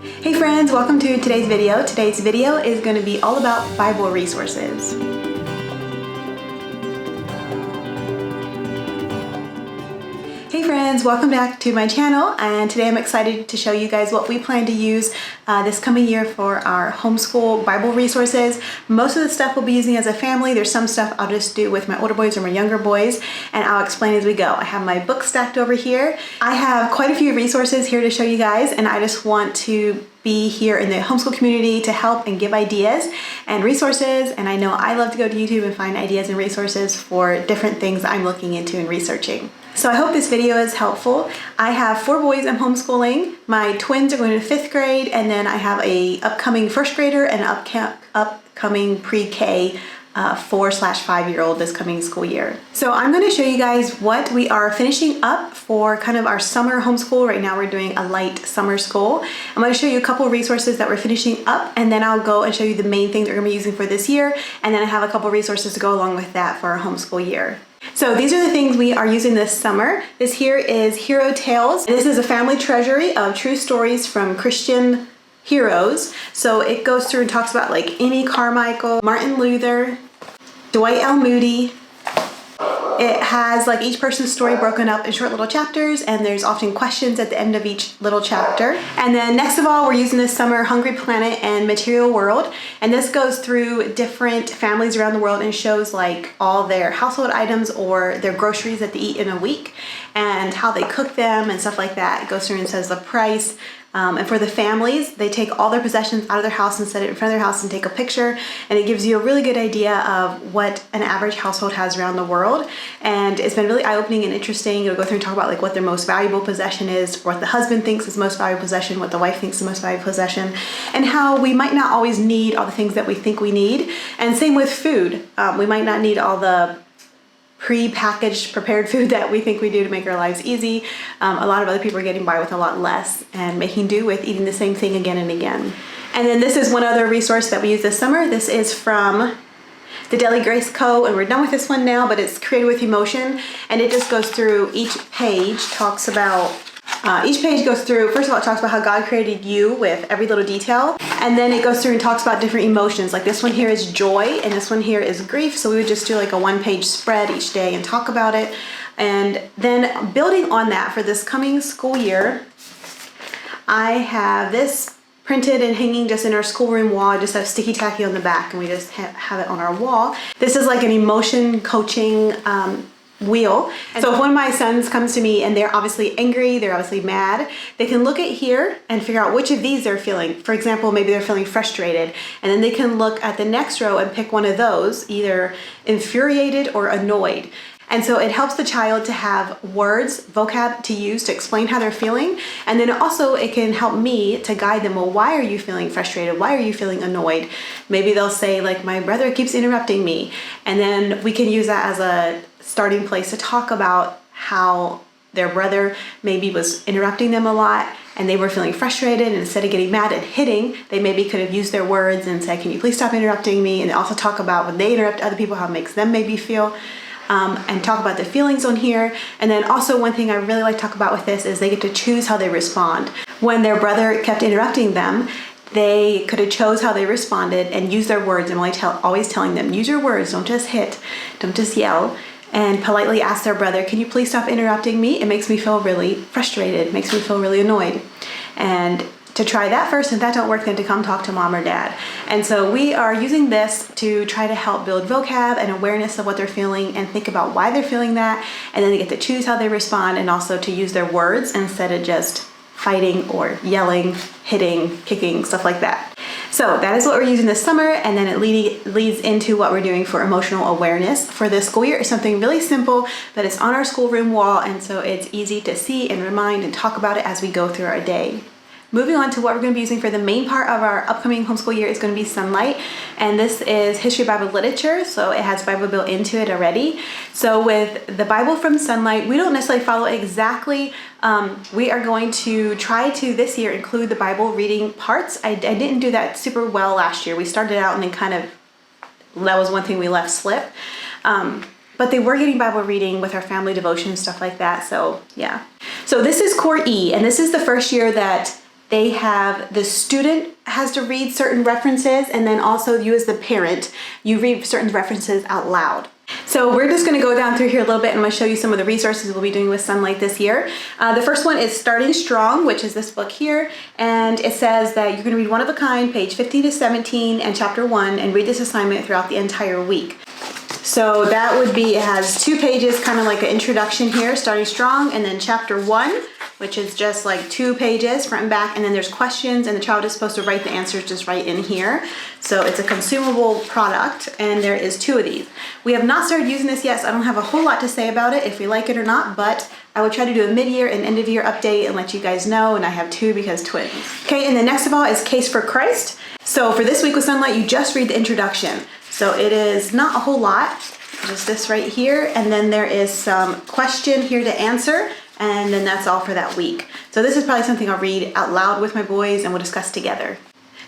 Hey friends, welcome to today's video. Today's video is going to be all about Bible resources. Hey friends, welcome back to my channel, and today I'm excited to show you guys what we plan to use this coming year for our homeschool Bible resources. Most of the stuff we'll be using as a family. There's some stuff I'll just do with my older boys or my younger boys, and I'll explain as we go. I have my book stacked over here. I have quite a few resources here to show you guys, and I just want to be here in the homeschool community to help and give ideas and resources. And I know I love to go to YouTube and find ideas and resources for different things I'm looking into and researching. So I hope this video is helpful. I have 4 boys I'm homeschooling. My twins are going to 5th grade, and then I have a upcoming 1st grader and upcoming pre-K 4/5-year-old this coming school year. So I'm going to show you guys what we are finishing up for kind of our summer homeschool. Right now we're doing a light summer school. I'm going to show you a couple of resources that we're finishing up, and then I'll go and show you the main things we're going to be using for this year, and then I have a couple of resources to go along with that for our homeschool year. So these are the things we are using this summer. This here is Hero Tales. This is a family treasury of true stories from Christian heroes. So it goes through and talks about like Amy Carmichael, Martin Luther, Dwight L. Moody. It has like each person's story broken up in short little chapters, and there's often questions at the end of each little chapter. And then next of all, we're using this summer Hungry Planet and Material World. And this goes through different families around the world and shows like all their household items or their groceries that they eat in a week and how they cook them and stuff like that. It goes through and says the price. And for the families, they take all their possessions out of their house and set it in front of their house and take a picture, and it gives you a really good idea of what an average household has around the world. And it's been really eye-opening and interesting. It'll go through and talk about like what their most valuable possession is, what the husband thinks is most valuable possession, what the wife thinks is the most valuable possession, and how we might not always need all the things that we think we need. And same with food. We might not need all the pre-packaged prepared food that we think we do to make our lives easy. A lot of other people are getting by with a lot less and making do with eating the same thing again and again. And then this is one other resource that we use this summer. This is from the Daily Grace Co. And we're done with this one now, but it's Created with Emotion. And it just goes through each page, talks about each page goes through, first of all, it talks about how God created you with every little detail. And then it goes through and talks about different emotions. Like this one here is joy, and this one here is grief. So we would just do like a 1-page spread each day and talk about it. And then building on that for this coming school year, I have this printed and hanging just in our schoolroom wall. I just have sticky tacky on the back, and we just have it on our wall. This is like an emotion coaching wheel. And so if one of my sons comes to me and they're obviously angry, they're obviously mad, they can look at here and figure out which of these they're feeling. For example, maybe they're feeling frustrated, and then they can look at the next row and pick one of those, either infuriated or annoyed. And so it helps the child to have words, vocab to use to explain how they're feeling. And then also it can help me to guide them. Well, why are you feeling frustrated? Why are you feeling annoyed? Maybe they'll say like, my brother keeps interrupting me. And then we can use that as a starting place to talk about how their brother maybe was interrupting them a lot and they were feeling frustrated, and instead of getting mad and hitting, they maybe could have used their words and said, can you please stop interrupting me? And also talk about when they interrupt other people, how it makes them maybe feel. And talk about the feelings on here. And then also one thing I really like to talk about with this is they get to choose how they respond. When their brother kept interrupting them, they could have chose how they responded and used their words. I'm always telling them, use your words, don't just hit, don't just yell. And politely ask their brother, can you please stop interrupting me? It makes me feel really frustrated, it makes me feel really annoyed. And to try that first, and if that don't work, then to come talk to mom or dad. And so we are using this to try to help build vocab and awareness of what they're feeling and think about why they're feeling that. And then they get to choose how they respond, and also to use their words instead of just fighting or yelling, hitting, kicking, stuff like that. So that is what we're using this summer, and then it leads into what we're doing for emotional awareness for this school year. It's something really simple, but it's on our schoolroom wall, and so it's easy to see and remind and talk about it as we go through our day. Moving on to what we're going to be using for the main part of our upcoming homeschool year is going to be Sunlight, and this is History Bible Literature, so it has Bible built into it already. So with the Bible from Sunlight, we don't necessarily follow exactly. We are going to try to this year include the Bible reading parts. I didn't do that super well last year. We started out and then that was one thing we left slip. But they were getting Bible reading with our family devotion and stuff like that, so yeah. So this is Core E, and this is the first year that they have the student has to read certain references, and then also you as the parent, you read certain references out loud. So we're just going to go down through here a little bit, and I'm going to show you some of the resources we'll be doing with Sunlight this year. The first one is Starting Strong, which is this book here, and it says that you're going to read One of a Kind, page 15 to 17, and chapter 1, and read this assignment throughout the entire week. So that would be, it has 2 pages, kind of like an introduction here, Starting Strong, and then chapter 1, which is just like 2 pages front and back, and then there's questions, and the child is supposed to write the answers just right in here. So it's a consumable product, and there is 2 of these. We have not started using this yet, so I don't have a whole lot to say about it, if we like it or not, but I would try to do a mid-year and end-of-year update and let you guys know, and I have 2 because twins. Okay, and the next of all is Case for Christ. So for this week with Sunlight, you just read the introduction. So it is not a whole lot, just this right here, and then there is some question here to answer, and then that's all for that week. So this is probably something I'll read out loud with my boys and we'll discuss together.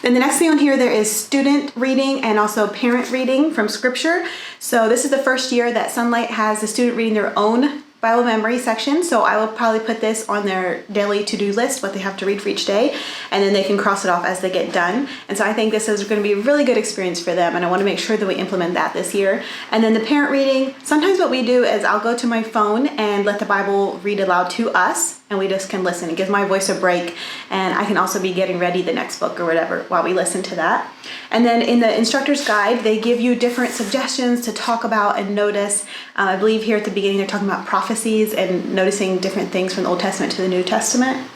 Then the next thing on here, there is student reading and also parent reading from scripture. So this is the first year that Sunlight has the student reading their own Bible memory section. So I will probably put this on their daily to-do list, what they have to read for each day, and then they can cross it off as they get done. And so I think this is going to be a really good experience for them, and I want to make sure that we implement that this year. And then the parent reading, sometimes what we do is I'll go to my phone and let the Bible read aloud to us, and we just can listen. It gives my voice a break, and I can also be getting ready the next book or whatever while we listen to that. And then in the instructor's guide, they give you different suggestions to talk about and notice. I believe here at the beginning they're talking about prophecies and noticing different things from the Old Testament to the New Testament.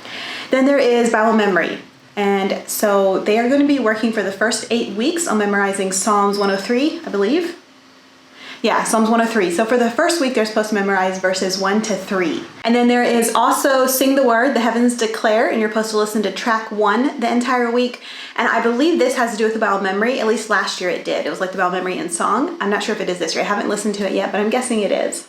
Then there is Bible memory. And so they are going to be working for the first 8 weeks on memorizing Psalms 103, I believe. Yeah, Psalms 103. So for the first week, they're supposed to memorize verses 1 to 3. And then there is also Sing the Word, The Heavens Declare, and you're supposed to listen to track 1 the entire week. And I believe this has to do with the Bible memory. At least last year it did. It was like the Bible memory in song. I'm not sure if it is this year. I haven't listened to it yet, but I'm guessing it is.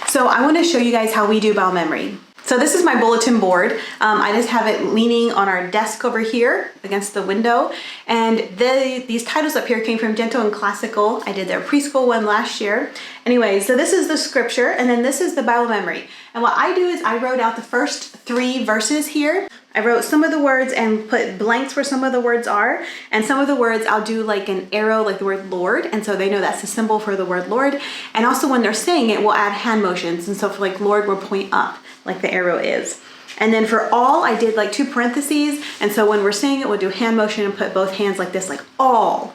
So I want to show you guys how we do Bible memory. So this is my bulletin board. I just have it leaning on our desk over here against the window. And these titles up here came from Gentle and Classical. I did their preschool one last year. Anyway, so this is the scripture, and then this is the Bible memory. And what I do is I wrote out the first 3 verses here. I wrote some of the words and put blanks where some of the words are. And some of the words I'll do like an arrow, like the word Lord. And so they know that's the symbol for the word Lord. And also when they're saying it, we'll add hand motions. And so for like Lord, we'll point up like the arrow is. And then for all, I did like 2 parentheses. And so when we're saying it, we'll do hand motion and put both hands like this, like all.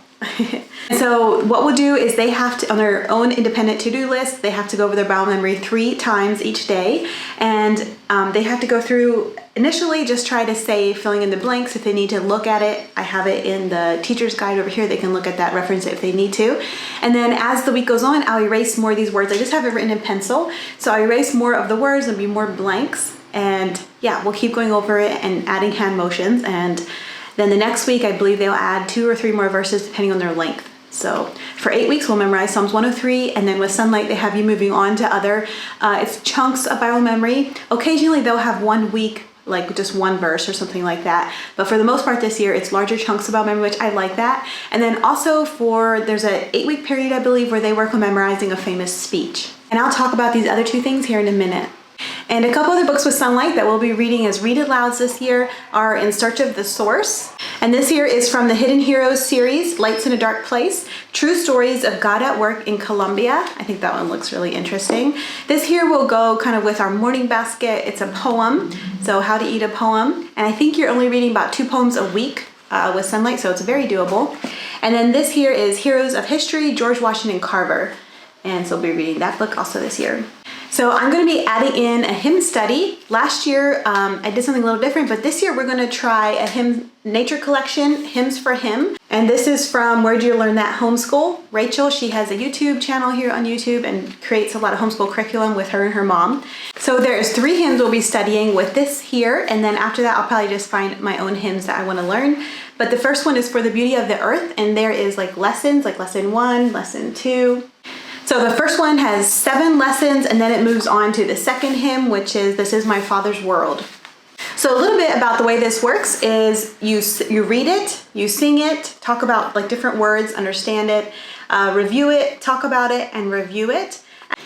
So what we'll do is they have to, on their own independent to-do list, they have to go over their Bible memory 3 times each day. And they have to go through, initially just try to say, filling in the blanks. If they need to look at it, I have it in the teacher's guide over here. They can look at that, reference it if they need to. And then as the week goes on, I'll erase more of these words. I just have it written in pencil. So I erase more of the words and be more blanks. And yeah, we'll keep going over it and adding hand motions. And then the next week, I believe they'll add 2 or 3 more verses depending on their length. So for 8 weeks, we'll memorize Psalms 103, and then with Sunlight, they have you moving on to other, it's chunks of Bible memory. Occasionally, they'll have 1 week, like just 1 verse or something like that. But for the most part this year, it's larger chunks of Bible memory, which I like that. And then also there's an 8-week period, I believe, where they work on memorizing a famous speech. And I'll talk about these other 2 things here in a minute. And a couple other books with Sunlight that we'll be reading as Read Alouds this year are In Search of the Source. And this here is from the Hidden Heroes series, Lights in a Dark Place, True Stories of God at Work in Colombia. I think that one looks really interesting. This here will go kind of with our morning basket. It's a poem, so how to eat a poem. And I think you're only reading about 2 poems a week with Sunlight, so it's very doable. And then this here is Heroes of History, George Washington Carver. And so we'll be reading that book also this year. So I'm going to be adding in a hymn study. Last year, I did something a little different, but this year we're going to try a hymn nature collection, Hymns for Him. And this is from Where'd You Learn That Homeschool. Rachel, she has a YouTube channel here on YouTube and creates a lot of homeschool curriculum with her and her mom. So there's 3 hymns we'll be studying with this here. And then after that, I'll probably just find my own hymns that I want to learn. But the first one is For the Beauty of the Earth. And there is like lessons, like lesson 1, lesson 2. So the first one has 7 lessons, and then it moves on to the second hymn, which is This Is My Father's World. So a little bit about the way this works is you read it, you sing it, talk about like different words, understand it, review it, talk about it, and review it.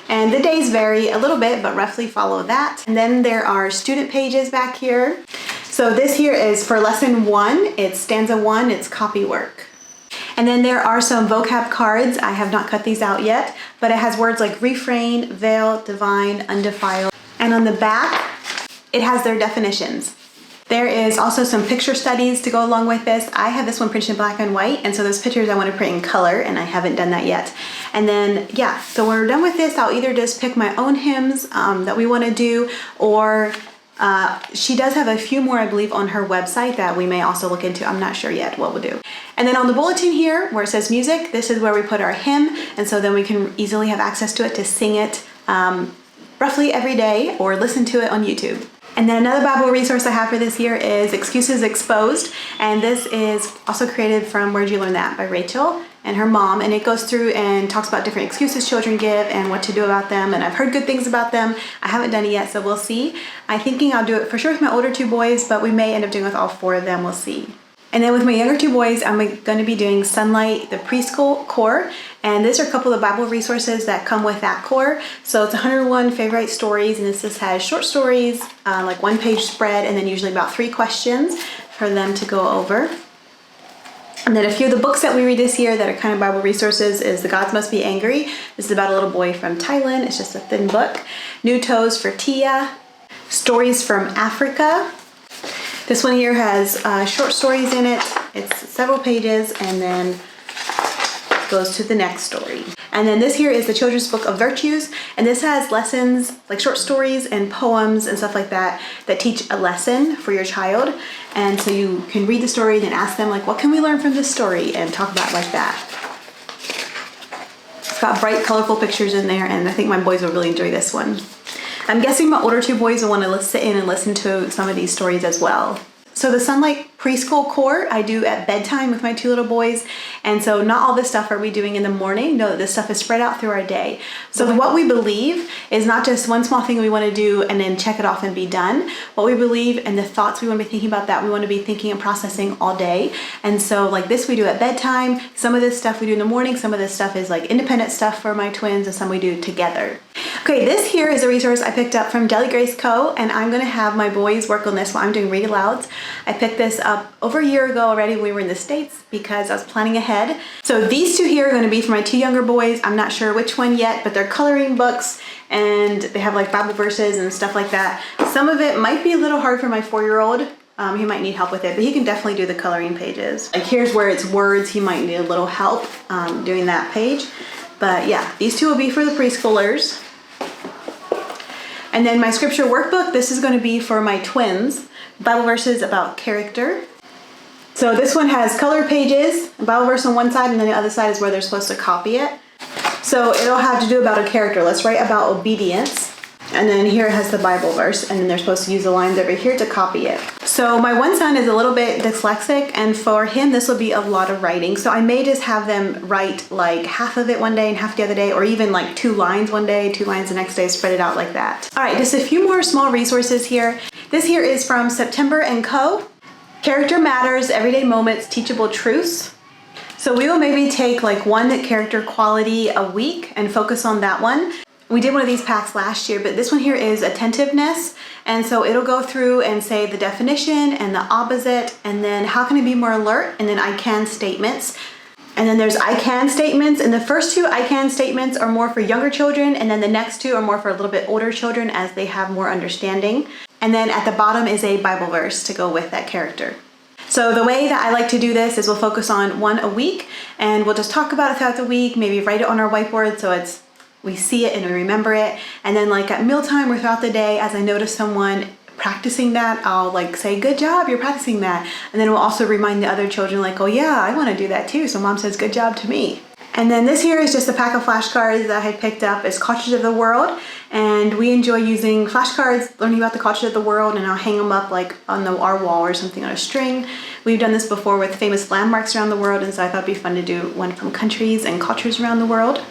And the days vary a little bit, but roughly follow that. And then there are student pages back here. So this here is for lesson 1, it's stanza 1, it's copy work. And then there are some vocab cards. I have not cut these out yet, but it has words like refrain, veil, divine, undefiled. And on the back, it has their definitions. There is also some picture studies to go along with this. I have this one printed in black and white, and so those pictures I want to print in color, and I haven't done that yet. And then, yeah, so when we're done with this, I'll either just pick my own hymns that we want to do, or she does have a few more, I believe, on her website that we may also look into. I'm not sure yet what we'll do. And then on the bulletin here, where it says music, this is where we put our hymn, and so then we can easily have access to it to sing it roughly every day or listen to it on YouTube. And then another Bible resource I have for this year is Excuses Exposed, and this is also created from Where'd You Learn That by Rachel and her mom, and it goes through and talks about different excuses children give and what to do about them, and I've heard good things about them. I haven't done it yet, so we'll see. I'm thinking I'll do it for sure with my older 2 boys, but we may end up doing it with all 4 of them, we'll see. And then with my younger 2 boys, I'm going to be doing Sunlight, the Preschool Core, and these are a couple of Bible resources that come with that core. So it's 101 favorite stories, and this just has short stories, like 1-page spread, and then usually about 3 questions for them to go over. And then a few of the books that we read this year that are kind of Bible resources is The Gods Must Be Angry. This is about a little boy from Thailand. It's just a thin book. New Toes for Tia. Stories from Africa. This one here has short stories in it. It's several pages, and then goes to the next story. And then this here is the Children's Book of Virtues, and this has lessons, like short stories and poems and stuff like that, that teach a lesson for your child. And so you can read the story and then ask them, like, what can we learn from this story, and talk about it like that. It's got bright, colorful pictures in there, and I think my boys will really enjoy this one. I'm guessing my older 2 boys will want to sit in and listen to some of these stories as well. So the Sunlight Preschool Core I do at bedtime with my 2 little boys, and so not all this stuff are we doing in the morning. No, this stuff is spread out through our day. So what we believe is not just one small thing we want to do and then check it off and be done. What we believe and the thoughts we want to be thinking about, that we want to be thinking and processing all day. And so like this we do at bedtime. Some of this stuff we do in the morning. Some of this stuff is like independent stuff for my twins, and some we do together. Okay, this here is a resource I picked up from Deli Grace Co., and I'm going to have my boys work on this while I'm doing read alouds. I picked this up over a year ago already when we were in the States because I was planning ahead. So these 2 here are going to be for my 2 younger boys. I'm not sure which one yet, but they're coloring books, and they have like Bible verses and stuff like that. Some of it might be a little hard for my 4-year-old. He might need help with it, but he can definitely do the coloring pages. Like here's where it's words. He might need a little help doing that page. But yeah, these 2 will be for the preschoolers. And then my scripture workbook, this is going to be for my twins. Bible verses about character. So this one has color pages, a Bible verse on one side, and then the other side is where they're supposed to copy it. So it'll have to do about a character. Let's write about obedience. And then here it has the Bible verse, and then they're supposed to use the lines over here to copy it. So my one son is a little bit dyslexic, and for him this will be a lot of writing. So I may just have them write like half of it one day and half the other day, or even like 2 lines one day, 2 lines the next day, spread it out like that. All right, just a few more small resources here. This here is from September & Co. Character Matters, Everyday Moments, Teachable Truths. So we will maybe take like 1 character quality a week and focus on that one. We did one of these packs last year, but this one here is attentiveness. And so it'll go through and say the definition and the opposite, and then how can I be more alert, and then I can statements. And then there's I can statements, and the first 2 I can statements are more for younger children, and then the next 2 are more for a little bit older children as they have more understanding. And then at the bottom is a Bible verse to go with that character. So the way that I like to do this is we'll focus on 1 a week, and we'll just talk about it throughout the week, maybe write it on our whiteboard so we see it and we remember it. And then like at mealtime or throughout the day, as I notice someone practicing that, I'll like say, good job, you're practicing that. And then we'll also remind the other children like, oh yeah, I want to do that too. So mom says, good job to me. And then this here is just a pack of flashcards that I picked up. It's cultures of the world. And we enjoy using flashcards, learning about the cultures of the world, and I'll hang them up like on our wall or something on a string. We've done this before with famous landmarks around the world, and so I thought it'd be fun to do one from countries and cultures around the world.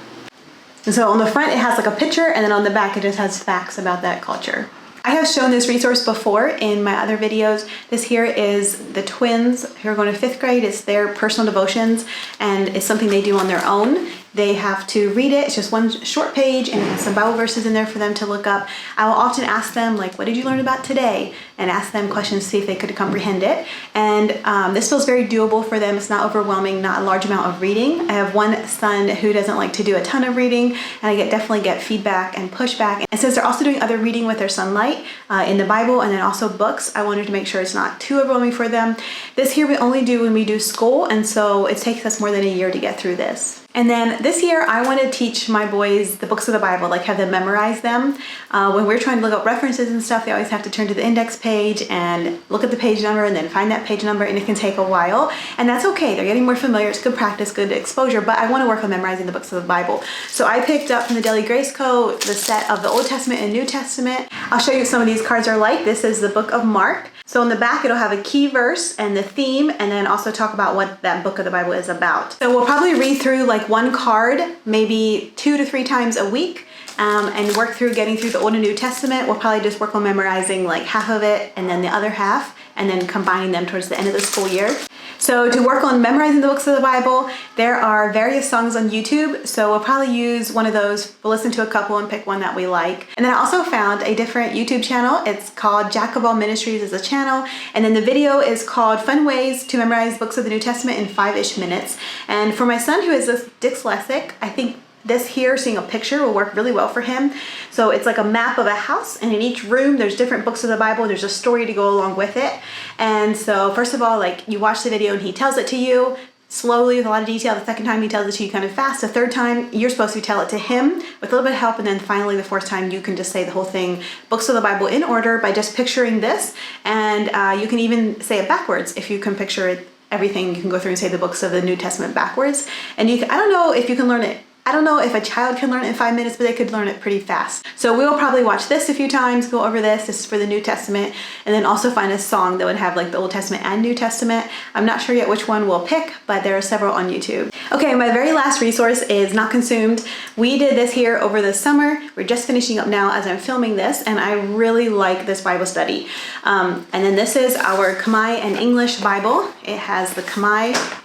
And so on the front, it has like a picture, and then on the back, it just has facts about that culture. I have shown this resource before in my other videos. This here is the twins who are going to 5th grade. It's their personal devotions, and it's something they do on their own. They have to read it. It's just one short page and it has some Bible verses in there for them to look up. I will often ask them, like, what did you learn about today? And ask them questions to see if they could comprehend it. And this feels very doable for them. It's not overwhelming, not a large amount of reading. I have one son who doesn't like to do a ton of reading, and I definitely get feedback and pushback. And since they're also doing other reading with their Sunlight in the Bible and then also books, I wanted to make sure it's not too overwhelming for them. This here we only do when we do school, and so it takes us more than a year to get through this. And then this year, I want to teach my boys the books of the Bible, like have them memorize them. When we're trying to look up references and stuff, they always have to turn to the index page and look at the page number and then find that page number, and it can take a while. And that's okay. They're getting more familiar. It's good practice, good exposure, but I want to work on memorizing the books of the Bible. So I picked up from the Daily Grace Co. the set of the Old Testament and New Testament. I'll show you what some of these cards are like. This is the book of Mark. So in the back, it'll have a key verse and the theme, and then also talk about what that book of the Bible is about. So we'll probably read through like one card, maybe 2 to 3 times a week, and work through getting through the Old and New Testament. We'll probably just work on memorizing like half of it and then the other half, and then combining them towards the end of the school year. So to work on memorizing the books of the Bible, there are various songs on YouTube. So we'll probably use one of those. We'll listen to a couple and pick one that we like. And then I also found a different YouTube channel. It's called Jack of All Ministries is a channel. And then the video is called Fun Ways to Memorize Books of the New Testament in 5-ish minutes. And for my son who is dyslexic, I think this here, seeing a picture, will work really well for him. So it's like a map of a house, and in each room there's different books of the Bible. There's a story to go along with it. And so first of all, like, you watch the video and he tells it to you slowly with a lot of detail. The second time he tells it to you kind of fast. The third time you're supposed to tell it to him with a little bit of help. And then finally the fourth time you can just say the whole thing, books of the Bible in order, by just picturing this. And you can even say it backwards if you can picture it. Everything, you can go through and say the books of the New Testament backwards. And you can, I don't know if you can learn it. I don't know if a child can learn it in 5 minutes, but they could learn it pretty fast. So we'll probably watch this a few times, go over this. This is for the New Testament, and then also find a song that would have like the Old Testament and New Testament. I'm not sure yet which one we'll pick, but there are several on YouTube. Okay, my very last resource is Not Consumed. We did this here over the summer. We're just finishing up now as I'm filming this, and I really like this Bible study. And then this is our Khmer and English Bible. It has the Khmer.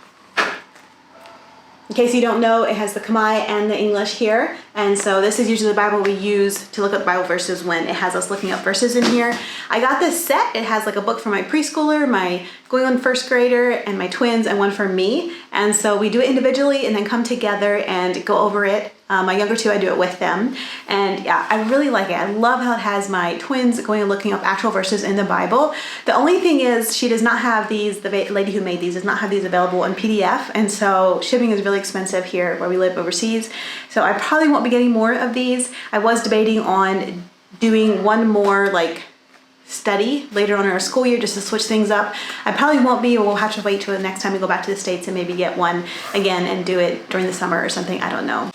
In case you don't know, it has the Khmer and the English here. And so this is usually the Bible we use to look up Bible verses when it has us looking up verses in here. I got this set. It has like a book for my preschooler, my going on first grader, and my twins, and one for me. And so we do it individually and then come together and go over it. My younger two, I do it with them. And yeah, I really like it. I love how it has my twins going and looking up actual verses in the Bible. The only thing is she does not have these, the lady who made these does not have these available in PDF. And so shipping is really expensive here where we live overseas. So I probably won't be getting more of these. I was debating on doing one more like study later on in our school year just to switch things up. I probably won't be, or we'll have to wait till the next time we go back to the States and maybe get one again and do it during the summer or something. I don't know.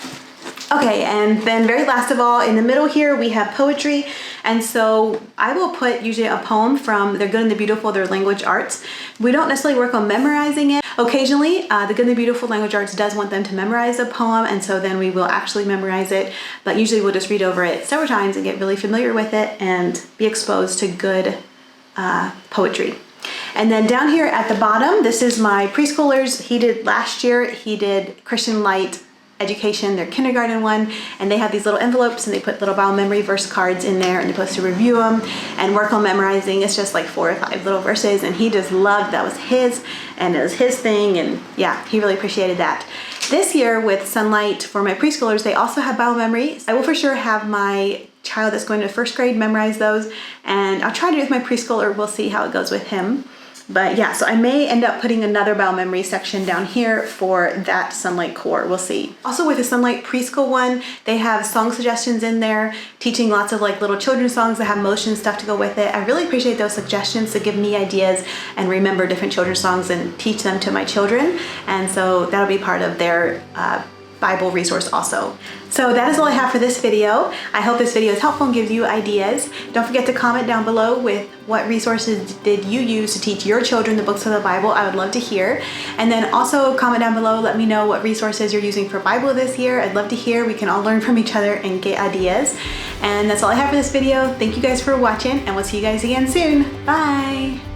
Okay, and then very last of all, in the middle here, we have poetry. And so I will put usually a poem from They're Good and the Beautiful, their language arts. We don't necessarily work on memorizing it. Occasionally, the Good and the Beautiful language arts does want them to memorize a poem, and so then we will actually memorize it. But usually we'll just read over it several times and get really familiar with it and be exposed to good poetry. And then down here at the bottom, this is my preschoolers. He did last year, he did Christian Light Education, their kindergarten one, and they have these little envelopes and they put little Bible memory verse cards in there, and they're supposed to review them and work on memorizing. It's just like 4 or 5 little verses, and he just loved, that was his, and it was his thing, and yeah, he really appreciated that. This year with Sunlight for my preschoolers, they also have Bible memory. I will for sure have my child that's going to first grade memorize those, and I'll try to do it with my preschooler. We'll see how it goes with him. But yeah, so I may end up putting another Bible memory section down here for that Sunlight Core. We'll see. Also with the Sunlight Preschool one, they have song suggestions in there, teaching lots of like little children's songs that have motion stuff to go with it. I really appreciate those suggestions to give me ideas and remember different children's songs and teach them to my children. And so that'll be part of their Bible resource also. So that is all I have for this video. I hope this video is helpful and gives you ideas. Don't forget to comment down below with what resources did you use to teach your children the books of the Bible. I would love to hear. And then also comment down below, let me know what resources you're using for Bible this year. I'd love to hear. We can all learn from each other and get ideas. And that's all I have for this video. Thank you guys for watching, and we'll see you guys again soon. Bye.